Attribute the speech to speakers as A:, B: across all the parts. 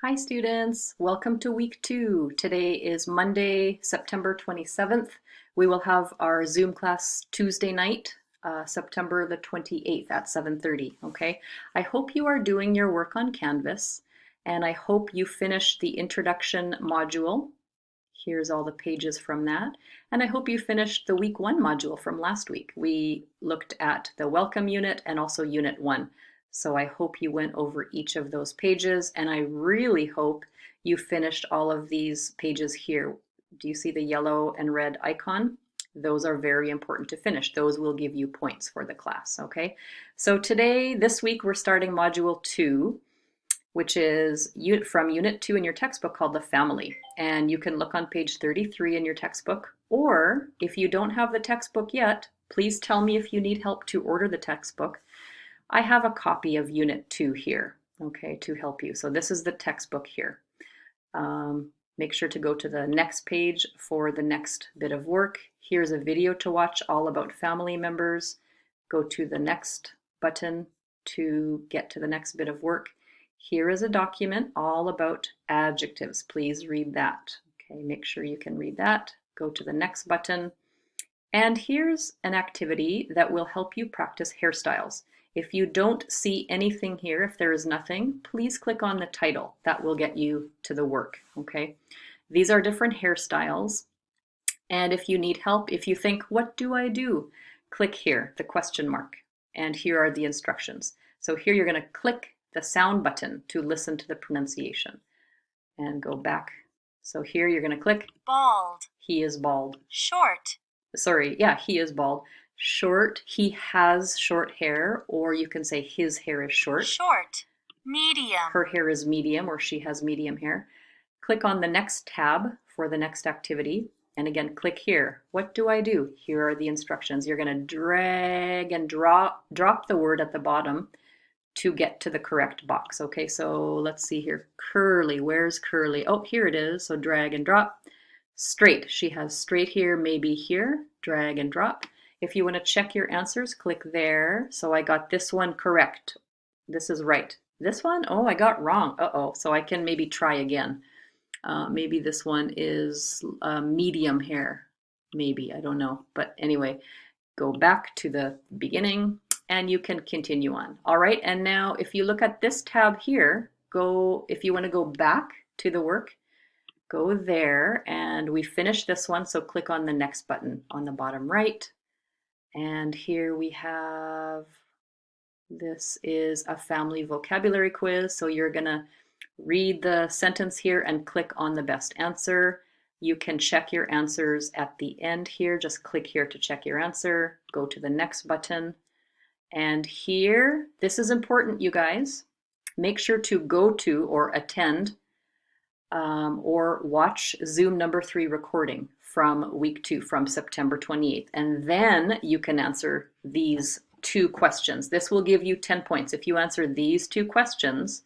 A: Hi students, welcome to week 2. Today is Monday, September 27th. We will have our Zoom class Tuesday night, September the 28th at 7:30, okay? I hope you are doing your work on Canvas and I hope you finished the introduction module. Here's all the pages from that. And I hope you finished the week 1 module from last week. We looked at the welcome unit and also unit 1. So I hope you went over each of those pages, and I really hope you finished all of these pages here. Do you see the yellow and red icon? Those are very important to finish. Those will give you points for the class, okay? So today, this week, we're starting module 2, which is from unit 2 in your textbook called the family. And you can look on page 33 in your textbook, or if you don't have the textbook yet, please tell me if you need help to order the textbook. I have a copy of Unit 2 here, okay, to help you. So this is the textbook here. Make sure to go to the next page for the next bit of work. Here's a video to watch all about family members. Go to the next button to get to the next bit of work. Here is a document all about adjectives. Please read that. Okay, make sure you can read that. Go to the next button. And here's an activity that will help you practice hairstyles. If you don't see anything here, if there is nothing, please click on the title. That will get you to the work, okay? These are different hairstyles. And if you need help, if you think, what do I do? Click here, the question mark. And here are the instructions. So here you're going to click the sound button to listen to the pronunciation. And go back. So here you're going to click
B: Bald.
A: He is bald.
B: Short.
A: Sorry, yeah, he is bald. Short, he has short hair, or you can say his hair is short.
B: Short. Medium.
A: Her hair is medium, or she has medium hair. Click on the next tab for the next activity. And again, click here. What do I do? Here are the instructions. You're going to drag and drop the word at the bottom to get to the correct box. Okay, so let's see here. Curly, where's curly? Oh, here it is. So drag and drop. Straight, she has straight here, maybe here. Drag and drop. If you want to check your answers, click there. So I got this one correct. This is right. This one, oh, I got wrong. Uh-oh, so I can maybe try again. Maybe this one is medium hair. Maybe, I don't know. But anyway, go back to the beginning and you can continue on. All right, and now if you look at this tab here, if you want to go back to the work, go there, and we finished this one, so click on the next button on the bottom right. And here we have, this is a family vocabulary quiz, so you're gonna read the sentence here and click on the best answer. You can check your answers at the end here. Just click here to check your answer. Go to the next button. And here, this is important, you guys. Make sure to go to or attend or watch Zoom number 3 recording from week 2, from September 28th. And then you can answer these 2 questions. This will give you 10 points. If you answer these 2 questions,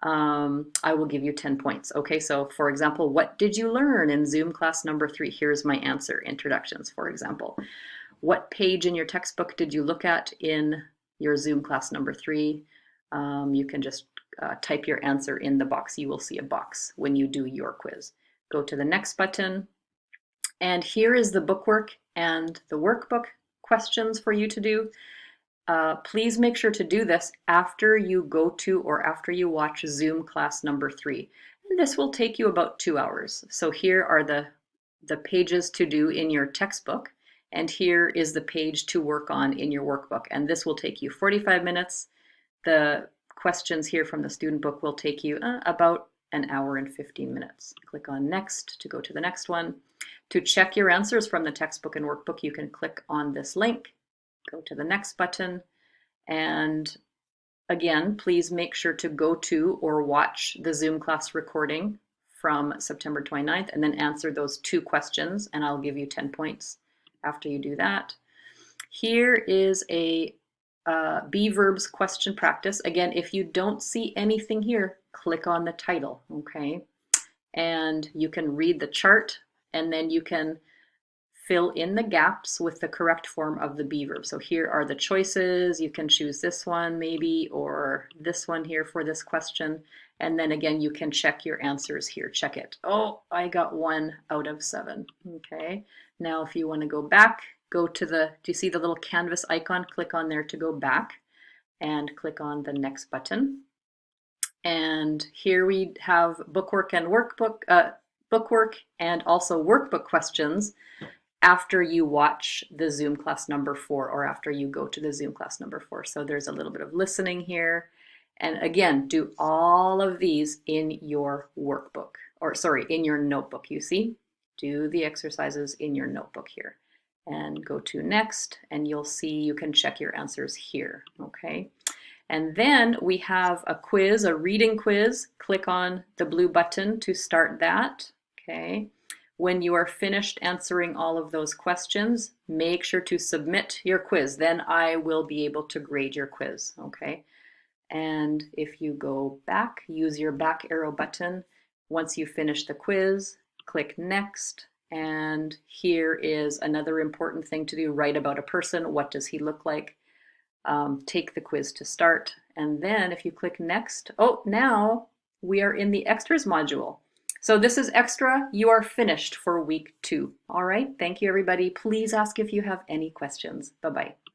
A: I will give you 10 points. Okay, so for example, what did you learn in Zoom class number 3? Here's my answer, introductions, for example. What page in your textbook did you look at in your Zoom class number 3? You can just type your answer in the box. You will see a box when you do your quiz. Go to the next button. And here is the bookwork and the workbook questions for you to do. Please make sure to do this after you go to or after you watch Zoom class number 3. And this will take you about 2 hours. So here are the pages to do in your textbook. And here is the page to work on in your workbook. And this will take you 45 minutes. The questions here from the student book will take you about an hour and 15 minutes. Click on next to go to the next one. To check your answers from the textbook and workbook, you can click on this link, go to the next button, and again, please make sure to go to or watch the Zoom class recording from September 29th and then answer those 2 questions, and I'll give you 10 points after you do that. Here is a be verbs question practice. Again, if you don't see anything here, click on the title, okay? And you can read the chart and then you can fill in the gaps with the correct form of the be verb. So here are the choices. You can choose this one maybe, or this one here for this question. And then again, you can check your answers here. Check it. Oh, I got 1 out of 7. Okay. Now if you want to go back, go to do you see the little canvas icon? Click on there to go back and click on the next button. And here we have bookwork and bookwork and also workbook questions after you watch the Zoom class number 4 or after you go to the Zoom class number 4. So there's a little bit of listening here. And again, do all of these in your workbook, or sorry, in your notebook, you see? Do the exercises in your notebook here. And go to next, and you'll see you can check your answers here, okay? And then we have a quiz, a reading quiz. Click on the blue button to start that, okay? When you are finished answering all of those questions, make sure to submit your quiz. Then I will be able to grade your quiz, okay? And if you go back, use your back arrow button. Once you finish the quiz, click next. And here is another important thing to do. Write about a person. What does he look like? Take the quiz to start. And then if you click next, oh, now we are in the extras module. So this is extra. You are finished for week 2. All right. Thank you, everybody. Please ask if you have any questions. Bye-bye.